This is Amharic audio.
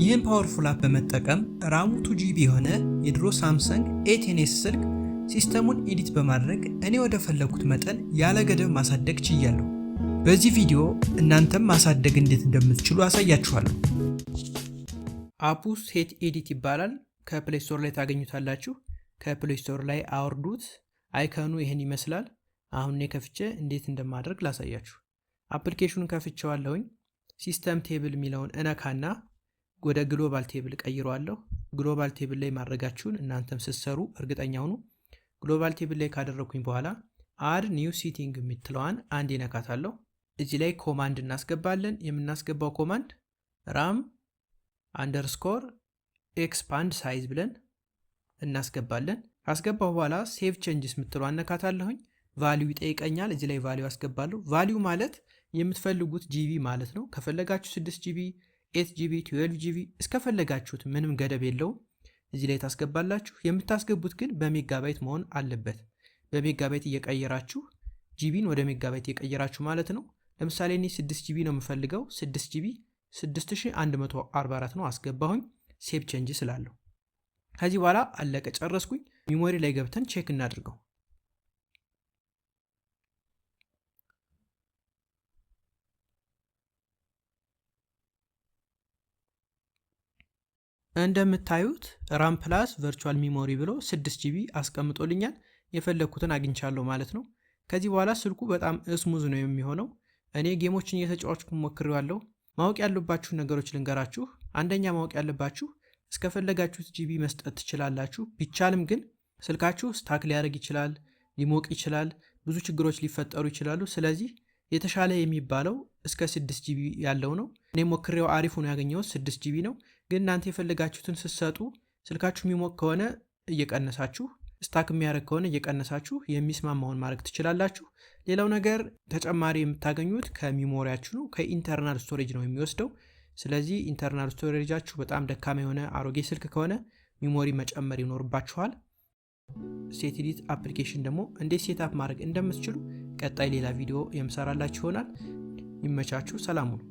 ይህን ፓወርፉል አፕ በመጠቀም ራሙ 2GB የሆነ የድሮ ሳምሰንግ A10s ስልክ ሲስተሙን ኤዲት በማድረግ እኔ ወደ ፈለኩት መጠን ያለ ገደብ ማሳደግ ችያለሁ። በዚህ ቪዲዮ እናንተም ማሳደግ እንዴት እንደምትችሉ አሳያችኋለሁ። አፑ ሴት ኤዲት ይባላል። ከፕሌይ ስቶር ላይ ታገኙታላችሁ። ከፕሌይ ስቶር ላይ አውርዱት። አይከኑ ይህን ይመስላል። አሁን እኔ ከፍቼ እንዴት እንደማድረግ ላሳያችሁ። አፕሊኬሽኑን ከፍቼዋለሁኝ። ሲስተም ቴብል የሚለውን እነካና ወደ ግሎባል ቴብል ቀይረዋለሁ። ግሎባል ቴብል ላይ ማድረጋችሁን እናንተም ስትሰሩ እርግጠኛ ሁኑ። ግሎባል ቴብል ላይ ካደረኩኝ በኋላ አድ ኒው ሲቲንግ የምትለዋን አንድ ይነካታለሁ። እዚህ ላይ ኮማንድ እናስገባለን። የምናስገባው ኮማንድ ራም አንደርስኮር ኤክስፓንድ ሳይዝ ብለን እናስገባለን። ካስገባው በኋላ ሴቭ ቼንጅስ የምትለዋን እነካታለሁኝ። ቫሊዩ ይጠይቀኛል። እዚህ ላይ ቫሊዩ አስገባለሁ። ቫሊዩ ማለት የምትፈልጉት ጂቢ ማለት ነው። ከፈለጋችሁ 6GB 8GB 12GB እስከፈለጋችሁት ምንም ገደብ የለውም። እዚህ ላይ ታስገባላችሁ። የምታስገቡት ግን በሜጋባይት መሆን አለበት። በሜጋባይት እየቀየራችሁ ጂቢን ወደ ሜጋባይት እየቀየራችሁ ማለት ነው። ለምሳሌ እኔ 6GB ነው የምፈልገው። 6GB 6144 ነው አስገባሁኝ። ሴቭ ቼንጅ ስላለሁ ከዚህ በኋላ አለቀ፣ ጨረስኩኝ። ሚሞሪ ላይ ገብተን ቼክ እናድርገው። እንደምታዩት ራም ፕላስ ቨርቹዋል ሚሞሪ ብሎ 6GB አስቀምጦልኛል። የፈለግኩትን አግኝቻለሁ ማለት ነው። ከዚህ በኋላ ስልኩ በጣም ስሙዝ ነው የሚሆነው። እኔ ጌሞችን እየተጫዋችኩ ሞክሬዋለሁ። ማወቅ ያለባችሁ ነገሮች ልንገራችሁ። አንደኛ ማወቅ ያለባችሁ እስከፈለጋችሁት ጂቢ መስጠት ትችላላችሁ። ቢቻልም ግን ስልካችሁ ስታክ ሊያደርግ ይችላል፣ ሊሞቅ ይችላል፣ ብዙ ችግሮች ሊፈጠሩ ይችላሉ። ስለዚህ የተሻለ የሚባለው እስከ 6GB ያለው ነው። እኔ ሞክሬው አሪፍ ሆኖ ያገኘሁት 6GB ነው። ግን እናንተ የፈለጋችሁትን ስትሰጡ ስልካችሁ የሚሞቅ ከሆነ እየቀነሳችሁ፣ ስታክ የሚያደርግ ከሆነ እየቀነሳችሁ የሚስማማውን ማድረግ ትችላላችሁ። ሌላው ነገር ተጨማሪ የምታገኙት ከሚሞሪያችሁ ነው። ከኢንተርናል ስቶሬጅ ነው የሚወስደው። ስለዚህ ኢንተርናል ስቶሬጃችሁ በጣም ደካማ የሆነ አሮጌ ስልክ ከሆነ ሚሞሪ መጨመር ይኖርባችኋል። ሴት ኤዲት አፕሊኬሽን ደግሞ እንዴት ሴትአፕ ማድረግ እንደምትችሉ ቀጣይ ሌላ ቪዲዮ የምሰራላችሁ ይሆናል። ይመቻችሁ። ሰላም ሁኑ።